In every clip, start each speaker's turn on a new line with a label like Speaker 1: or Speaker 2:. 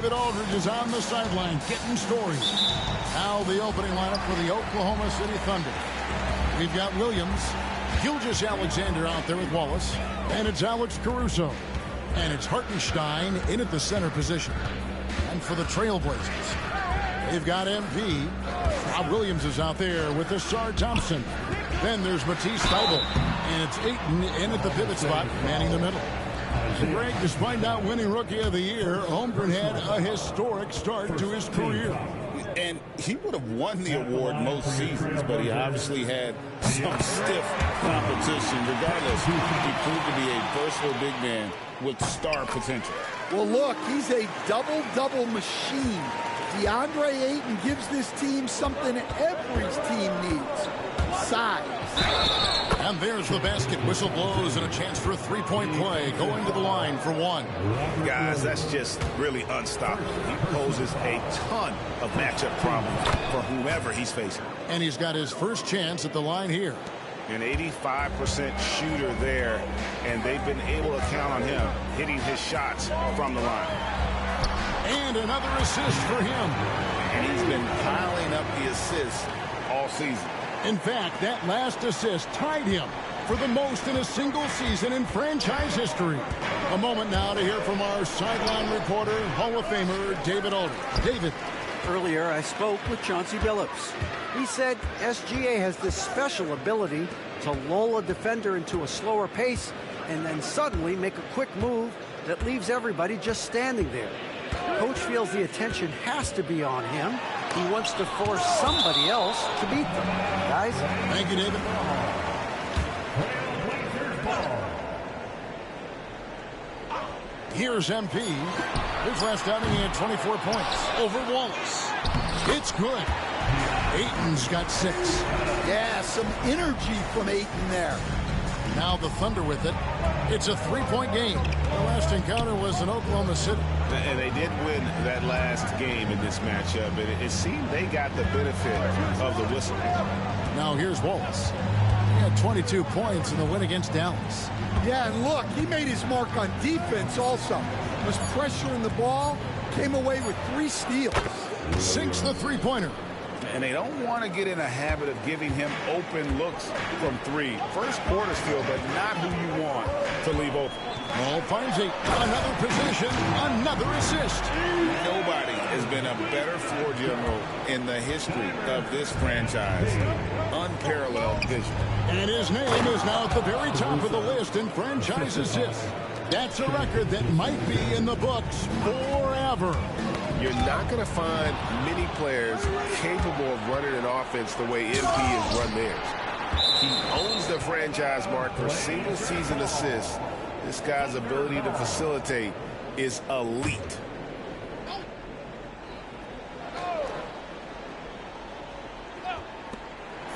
Speaker 1: David Aldridge is on the sideline getting stories. Now the opening lineup for the Oklahoma City Thunder. We've got Williams, Gilgeous-Alexander out there with Wallace, and it's Alex Caruso. And it's Hartenstein in at the center position. And for the Trailblazers, they've got MP. Rob Williams is out there with Ausar Thompson. Then there's Matisse Thybulle. And it's Ayton in at the pivot spot, manning the middle. Greg, despite not winning Rookie of the Year, Holmgren had a historic start to his career.
Speaker 2: And he would have won the award most seasons, but he obviously had some stiff competition. Regardless, he proved to be a versatile big man with star potential.
Speaker 3: Well, look, he's a double-double machine. DeAndre Ayton gives this team something every team needs: size.
Speaker 1: And there's the basket. Whistle blows and a chance for a three-point play. Going to the line for one.
Speaker 2: Guys, that's just really unstoppable. He poses a ton of matchup problems for whomever he's facing.
Speaker 1: And he's got his first chance at the line here.
Speaker 2: An 85% shooter there, and they've been able to count on him hitting his shots from the line.
Speaker 1: And another assist for him.
Speaker 2: And he's been piling up the assists all season.
Speaker 1: In fact, that last assist tied him for the most in a single season in franchise history. A moment now to hear from our sideline reporter, Hall of Famer David Aldridge. David.
Speaker 4: Earlier, I spoke with Chauncey Billups. He said SGA has this special ability to lull a defender into a slower pace and then suddenly make a quick move that leaves everybody just standing there. Coach feels the attention has to be on him. He wants to force somebody else to beat them. Guys?
Speaker 1: Thank you, David. Here's MP. His last outing, he had 24 points over Wallace. It's good. Ayton's got 6.
Speaker 3: Yeah, some energy from Ayton there.
Speaker 1: Now the Thunder with it. It's a 3-point game. The last encounter was in Oklahoma City.
Speaker 2: And they did win that last game in this matchup. And it seemed they got the benefit of the whistle.
Speaker 1: Now here's Wallace. He had 22 points in the win against Dallas.
Speaker 3: Yeah, and look, he made his mark on defense also. Was pressuring the ball, came away with 3 steals.
Speaker 1: Sinks the three-pointer.
Speaker 2: And they don't want to get in a habit of giving him open looks from 3. First quarter steal, but not who you want to leave open.
Speaker 1: Ball finds it. Another possession, another assist.
Speaker 2: Nobody has been a better floor general in the history of this franchise. Unparalleled vision.
Speaker 1: And his name is now at the very top of the list in franchise assists. That's a record that might be in the books forever.
Speaker 2: You're not going to find many players capable of running an offense the way MP has run theirs. He owns the franchise mark for single-season assists. This guy's ability to facilitate is elite.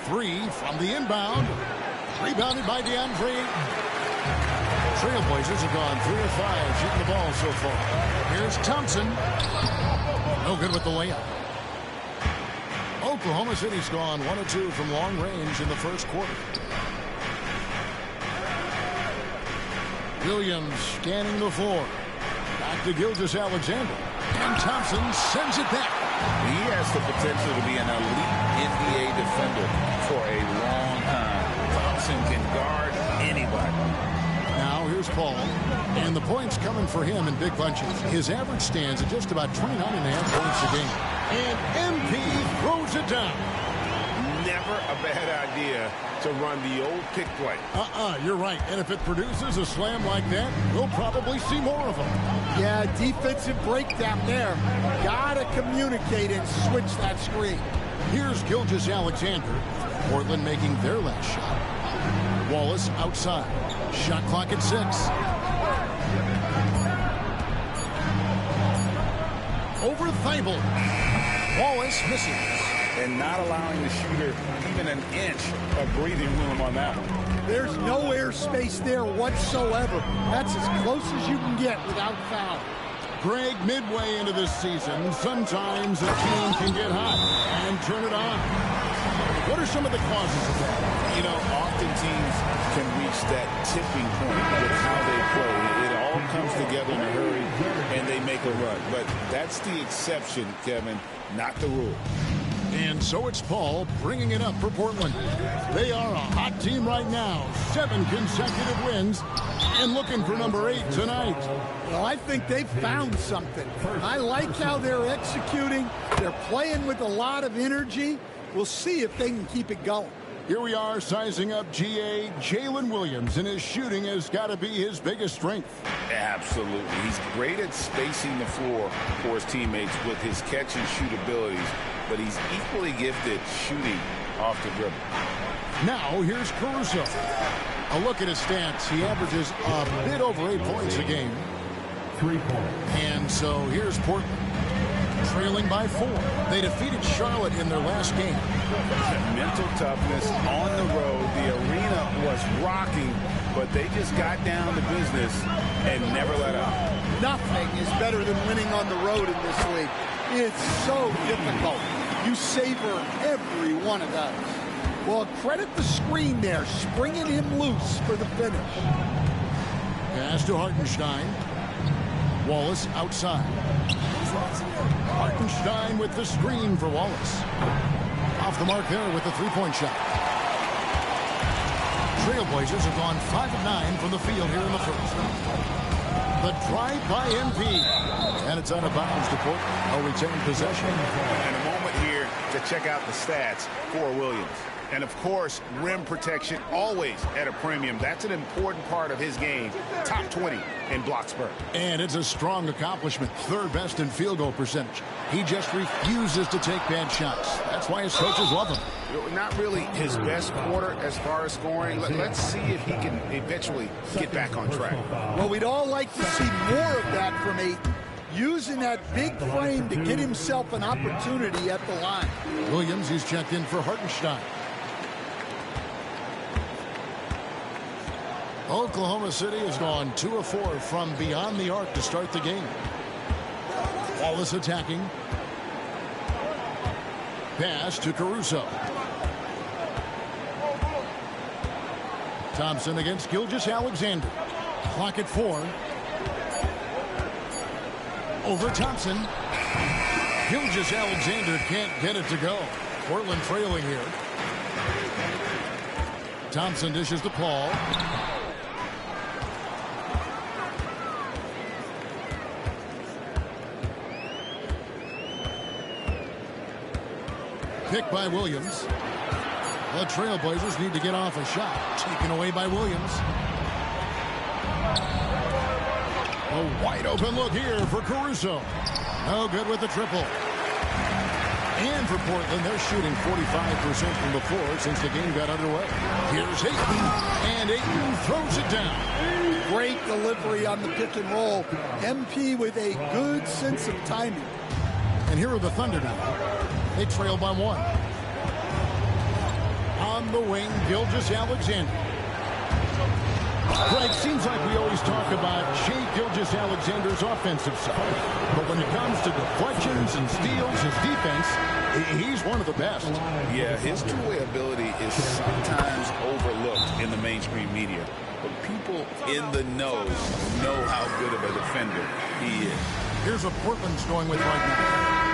Speaker 1: Three from the inbound. Rebounded by DeAndre Ayton. Trailblazers have gone 3 of 5 shooting the ball so far. Here's Thompson. No good with the layup. Oklahoma City's gone 1 of 2 from long range in the first quarter. Williams scanning the floor. Back to Gilgeous-Alexander. And Thompson sends it back.
Speaker 2: He has the potential to be an elite NBA defender for a long time. Thompson can guard anybody.
Speaker 1: Now here's Paul. And the points coming for him in big bunches. His average stands at just about 29.5 points a game. And MP throws it down.
Speaker 2: Never a bad idea to run the old pick play.
Speaker 1: You're right. And if it produces a slam like that, we'll probably see more of them.
Speaker 3: Yeah, defensive breakdown there. Gotta communicate and switch that screen.
Speaker 1: Here's Gilgeous-Alexander. Portland making their last shot. Wallace outside. Shot clock at 6. Over Thybulle. Wallace misses.
Speaker 2: And not allowing the shooter even an inch of breathing room on that one.
Speaker 3: There's no air space there whatsoever. That's as close as you can get without foul.
Speaker 1: Greg, midway into this season, sometimes a team can get hot and turn it on. What are some of the causes of that?
Speaker 2: You know, often teams can reach that tipping point with how they play. It all
Speaker 5: all comes together in a hurry and they make a run. But that's the exception, Kevin, not the rule.
Speaker 1: And so it's Paul bringing it up for Portland. They are a hot team right now. 7 consecutive wins and looking for number 8 tonight.
Speaker 3: Well, I think they've found something. I like how they're executing. They're playing with a lot of energy. We'll see if they can keep it going.
Speaker 1: Here we are sizing up GA Jalen Williams, and his shooting has got to be his biggest strength.
Speaker 2: Absolutely. He's great at spacing the floor for his teammates with his catch and shoot abilities, but he's equally gifted shooting off the dribble.
Speaker 1: Now here's Caruso. A look at his stats. He averages a bit over 8 points a game.
Speaker 6: 3 points.
Speaker 1: And so here's Portland, trailing by 4. They defeated Charlotte in their last game.
Speaker 5: Mental toughness on the road. The arena was rocking, but they just got down to business and never let up.
Speaker 3: Nothing is better than winning on the road in this league. It's so difficult. You savor every one of those. Well, credit the screen there, springing him loose for the finish.
Speaker 1: Pass to Hartenstein. Wallace outside. Hartenstein with the screen for Wallace. Off the mark there with the three-point shot. Trailblazers have gone 5 of 9 from the field here in the first. The drive by MP. And it's out of bounds to Portland. They'll retain possession.
Speaker 2: And a moment here to check out the stats for Williams. And, of course, rim protection always at a premium. That's an important part of his game. Top 20 in block spurt.
Speaker 1: And it's a strong accomplishment. 3rd best in field goal percentage. He just refuses to take bad shots. That's why his coaches love him.
Speaker 2: Not really his best quarter as far as scoring. Let's see if he can eventually get back on track.
Speaker 3: Well, we'd all like to see more of that from Ayton. Using that big frame to get himself an opportunity at the line.
Speaker 1: Williams, he's checked in for Hartenstein. Oklahoma City has gone 2 of 4 from beyond the arc to start the game. Wallace attacking. Pass to Caruso. Thompson against Gilgeous-Alexander. Clock at 4. Over Thompson. Gilgeous-Alexander can't get it to go. Portland trailing here. Thompson dishes to Paul. Pick by Williams. The Trailblazers need to get off a shot. Taken away by Williams. A wide open look here for Caruso. No good with the triple. And for Portland, they're shooting 45% from the floor since the game got underway. Here's Ayton. And Ayton throws it down.
Speaker 3: Great delivery on the pick and roll. MP with a good sense of timing.
Speaker 1: And here are the Thunder now. They trail by 1. On the wing, Gilgeous-Alexander. Greg, seems like we always talk about Shai Gilgeous-Alexander's offensive side. But when it comes to deflections and steals, his defense, he's one of the best.
Speaker 5: Yeah, his two-way ability is sometimes overlooked in the mainstream media. But people in the know how good of a defender he is.
Speaker 1: Here's what Portland's going with right now.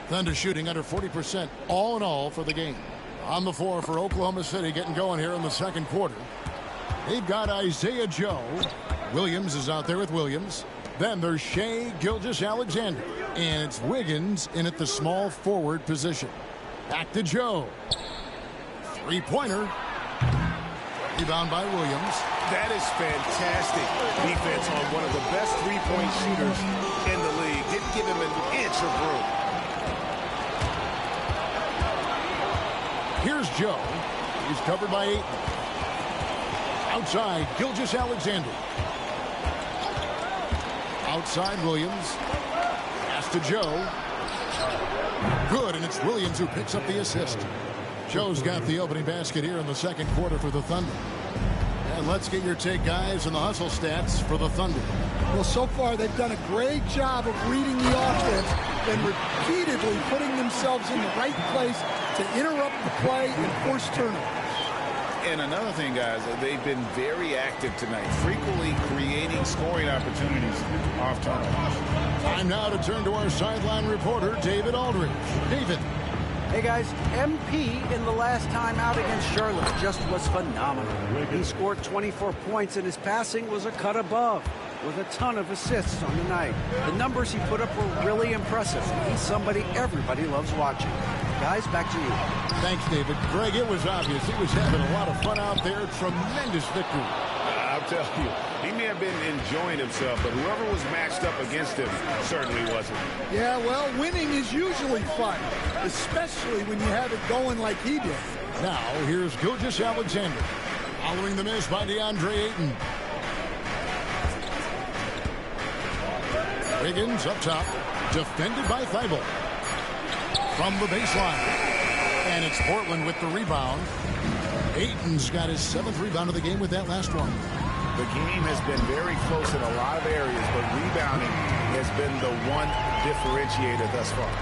Speaker 1: Thunder shooting under 40% all in all for the game. On the floor for Oklahoma City, getting going here in the second quarter. They've got Isaiah Joe. Williams is out there with Williams. Then there's Shai Gilgeous-Alexander. And it's Wiggins in at the small forward position. Back to Joe. Three-pointer. Rebound by Williams.
Speaker 2: That is fantastic defense on one of the best three-point shooters in the league. Didn't give him an inch of room.
Speaker 1: Here's Joe. He's covered by Ayton. Outside, Gilgeous-Alexander. Outside, Williams. Pass to Joe. Good, and it's Williams who picks up the assist. Joe's got the opening basket here in the second quarter for the Thunder. And let's get your take, guys, on the hustle stats for the Thunder.
Speaker 3: Well, so far they've done a great job of reading the offense and repeatedly putting themselves in the right place to interrupt the play and force turnovers.
Speaker 5: And another thing, guys, they've been very active tonight, frequently creating scoring opportunities off turnovers.
Speaker 1: Time now to turn to our sideline reporter, David Aldridge. David.
Speaker 4: Hey guys, MP in the last time out against Charlotte just was phenomenal. He scored 24 points and his passing was a cut above with a ton of assists on the night. The numbers he put up were really impressive. He's somebody everybody loves watching. Guys, back to you.
Speaker 1: Thanks, David. Greg, it was obvious he was having a lot of fun out there. Tremendous victory.
Speaker 2: I'll tell you, he may have been enjoying himself, but whoever was matched up against him certainly wasn't.
Speaker 3: Yeah, well, winning is usually fun, especially when you have it going like he did.
Speaker 1: Now, here's Gilgeous-Alexander. Following the miss by DeAndre Ayton. Wiggins up top, defended by Thibault. From the baseline. And it's Portland with the rebound. Ayton's got his 7th rebound of the game with that last one.
Speaker 2: The game has been very close in a lot of areas, but rebounding has been the one differentiator thus far.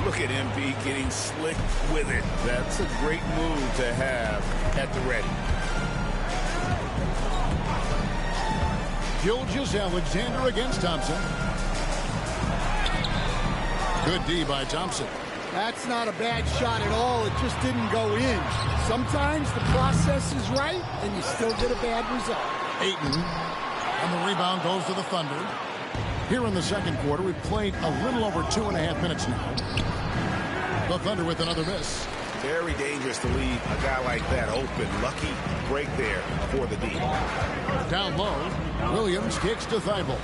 Speaker 5: Look at MP getting slick with it. That's a great move to have at the ready.
Speaker 1: Gilgeous-Alexander against Thompson. Good D by Thompson.
Speaker 3: That's not a bad shot at all. It just didn't go in. Sometimes the process is right, and you still get a bad result.
Speaker 1: Ayton, and the rebound goes to the Thunder. Here in the second quarter, we've played a little over 2.5 minutes now. The Thunder with another miss.
Speaker 2: Very dangerous to leave a guy like that open. Lucky break there for the D.
Speaker 1: Down low, Williams kicks to Thibault.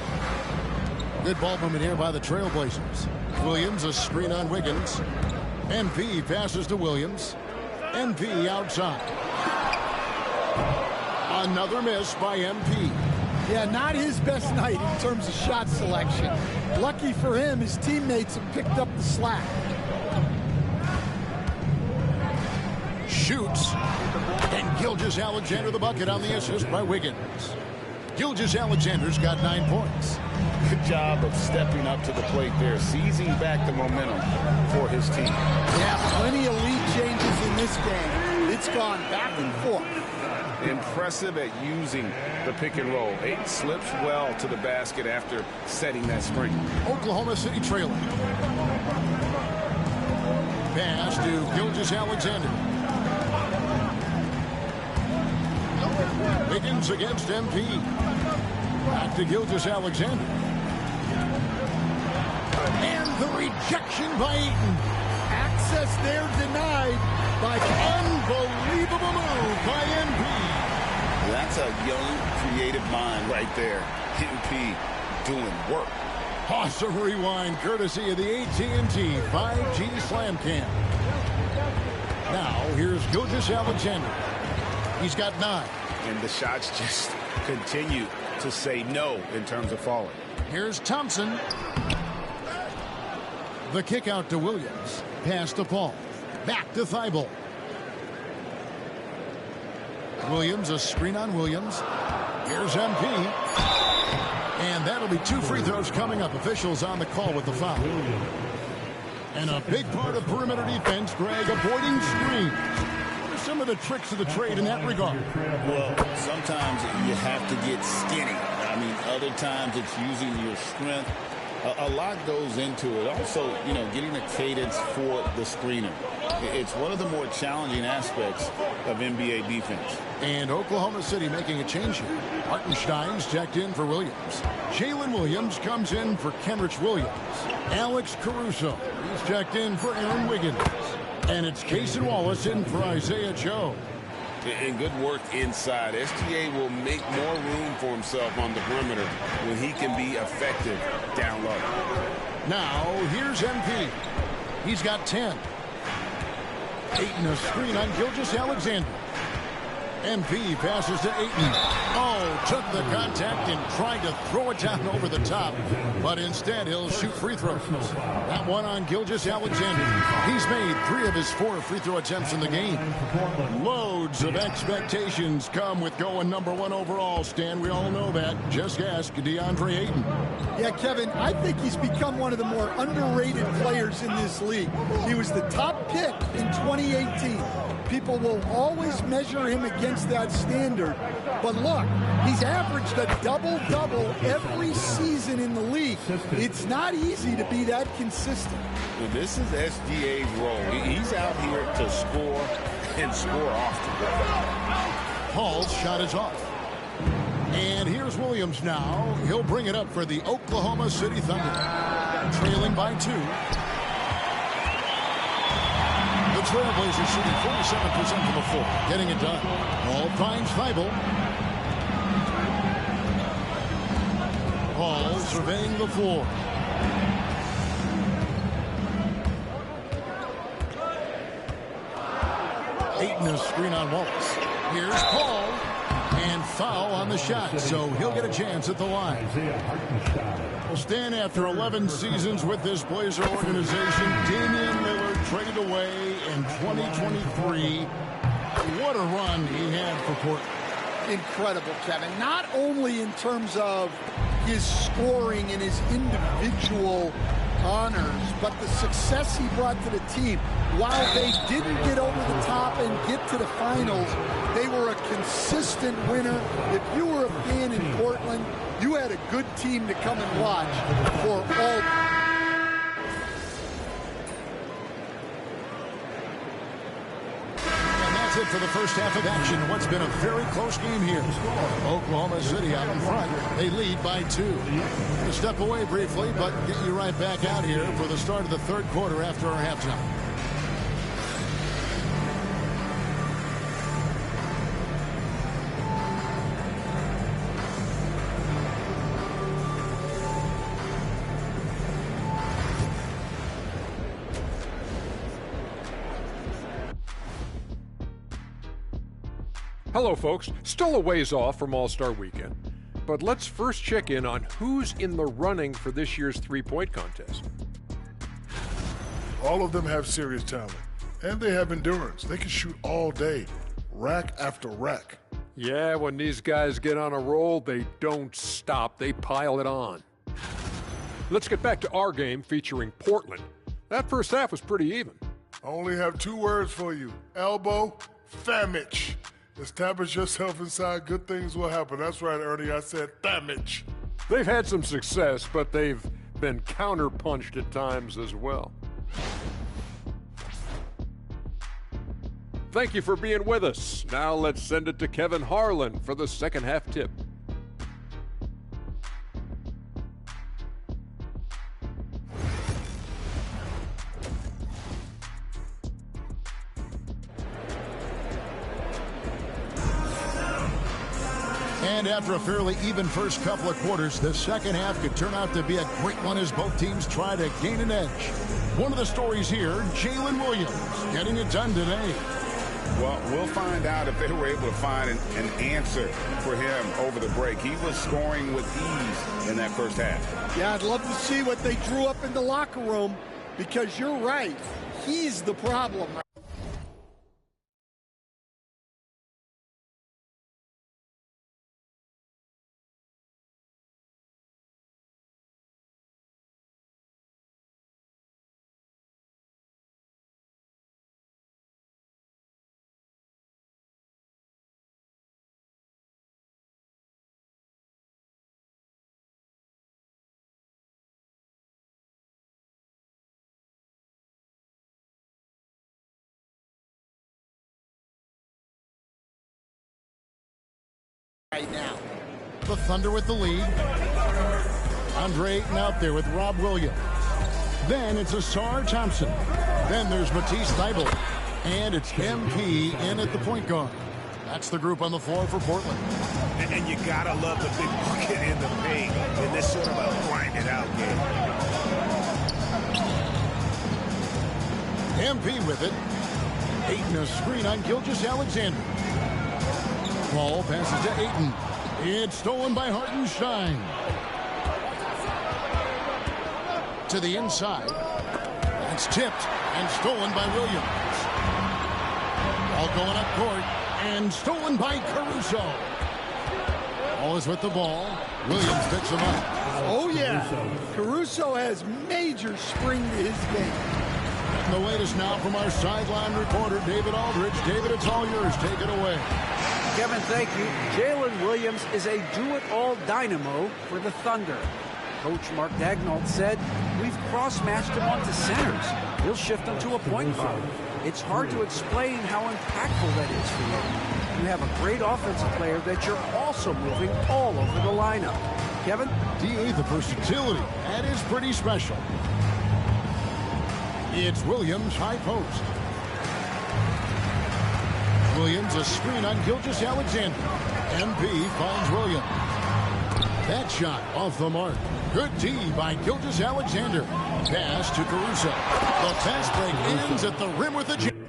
Speaker 1: Good ball movement here by the Trailblazers. Williams, a screen on Wiggins. MP passes to Williams. MP outside. Another miss by MP.
Speaker 3: Yeah, not his best night in terms of shot selection. Lucky for him, his teammates have picked up the slack.
Speaker 1: Shoots. And Gilgeous-Alexander the bucket on the assist by Wiggins. Gilgeous-Alexander's got 9 points.
Speaker 5: Good job of stepping up to the plate there, seizing back the momentum for his team.
Speaker 3: Yeah, plenty of lead changes in this game. It's gone back and forth.
Speaker 2: Impressive at using the pick and roll. Ayton slips well to the basket after setting that screen.
Speaker 1: Oklahoma City trailing. Pass to Gilgeous-Alexander. Wiggins against MP. Back to Gilgeous-Alexander. And the rejection by Ayton.
Speaker 3: Access there denied by
Speaker 1: unbelievable move by MP.
Speaker 5: That's a young, creative mind right there. MP doing work.
Speaker 1: Awesome rewind courtesy of the AT&T 5G Slam Cam. Now, here's Gilgeous-Alexander. He's got 9.
Speaker 2: And the shots just continue to say no in terms of falling.
Speaker 1: Here's Thompson. The kick out to Williams. Pass to Paul. Back to Thibault. Williams, a screen on Williams. Here's MP. And that'll be 2 free throws coming up. Officials on the call with the foul. And a big part of perimeter defense, Greg, avoiding screens. What are some of the tricks of the trade in that regard?
Speaker 5: Well, sometimes you have to get skinny. I mean, other times it's using your strength. A lot goes into it. Also, you know, getting a cadence for the screener. It's one of the more challenging aspects of NBA defense.
Speaker 1: And Oklahoma City making a change here. Hartenstein's checked in for Williams. Jalen Williams comes in for Kenrich Williams. Alex Caruso is checked in for Aaron Wiggins. And it's Cason Wallace in for Isaiah Joe.
Speaker 2: And good work inside. SGA will make more room for himself on the perimeter when he can be effective down low.
Speaker 1: Now, here's MP. He's got 10. Ayton a screen on Gilgeous-Alexander. MP passes to Ayton. Oh, took the contact and tried to throw it down over the top. But instead, he'll shoot free throws. That one on Gilgeous-Alexander. He's made 3 of his 4 free throw attempts in the game. Loads of expectations come with going #1 overall, Stan. We all know that. Just ask DeAndre Ayton.
Speaker 3: Yeah, Kevin, I think he's become one of the more underrated players in this league. He was the top pick in 2018. People will always measure him against that standard. But look, he's averaged a double-double every season in the league. It's not easy to be that consistent.
Speaker 5: Well, this is SGA's role. He's out here to score and score often.
Speaker 1: Paul's shot is off. And here's Williams now. He'll bring it up for the Oklahoma City Thunder. Trailing by 2. The Trailblazers shooting 47% from the floor. Getting it done. Paul finds Thibault. Paul surveying the floor. Ayton a screen on Wallace. Here's Paul. And foul on the shot, so he'll get a chance at the line. Well, Stan, after 11 seasons with this Blazer organization, Damian Lillard traded away in 2023. What a run he had for Portland.
Speaker 3: Incredible, Kevin. Not only in terms of his scoring and his individual honors, but the success he brought to the team. While they didn't get over the top and get to the finals, they were a consistent winner. If you were a fan in Portland, you had a good team to come and watch for all.
Speaker 1: And that's it for the first half of action. What's been a very close game here. Oklahoma City out in front. They lead by 2. We'll step away briefly, but get you right back out here for the start of the third quarter after our halftime.
Speaker 6: Hello, folks. Still a ways off from All-Star Weekend, but let's first check in on who's in the running for this year's three-point contest.
Speaker 7: All of them have serious talent, and they have endurance. They can shoot all day, rack after rack.
Speaker 6: Yeah, when these guys get on a roll, they don't stop. They pile it on. Let's get back to our game featuring Portland. That first half was pretty even.
Speaker 7: I only have 2 words for you. Elbow, famich. Establish yourself inside, good things will happen. That's right, Ernie, I said famich.
Speaker 6: They've had some success, but they've been counterpunched at times as well. Thank you for being with us. Now let's send it to Kevin Harlan for the second half tip.
Speaker 1: And after a fairly even first couple of quarters, the second half could turn out to be a great one as both teams try to gain an edge. One of the stories here, Jalen Williams getting it done today.
Speaker 5: Well, we'll find out if they were able to find an answer for him over the break. He was scoring with ease in that first half.
Speaker 3: Yeah, I'd love to see what they drew up in the locker room, because you're right. He's the problem. Right now.
Speaker 1: The Thunder with the lead. Andre Ayton out there with Rob Williams. Then it's Ausar Thompson. Then there's Matisse Thybulle. And it's MP in at the point guard. That's the group on the floor for Portland.
Speaker 2: And you gotta love the big bucket in the paint in this sort of a grinded out game.
Speaker 1: MP with it. Ayton a screen on Gilgeous-Alexander. Ball passes to Ayton. It's stolen by Hartenstein. To the inside. That's tipped and stolen by Williams. Ball going up court and stolen by Caruso. Ball is with the ball. Williams picks him up.
Speaker 3: Oh, yeah. Caruso has major spring to his game.
Speaker 1: And the latest now from our sideline reporter, David Aldridge. David, it's all yours. Take it away.
Speaker 4: Kevin, thank you. Jalen Williams is a do-it-all dynamo for the Thunder. Coach Mark Daigneault said, we've cross-matched him onto centers. He'll shift them to a point guard. It's hard to explain how impactful that is for you. You have a great offensive player that you're also moving all over the lineup. Kevin?
Speaker 1: DA, the versatility. That is pretty special. It's Williams, high post. Williams, a screen on Gilgeous-Alexander. MP finds Williams. That shot off the mark. Good D by Gilgeous-Alexander. Pass to Caruso. The fast break ends at the rim with a jam.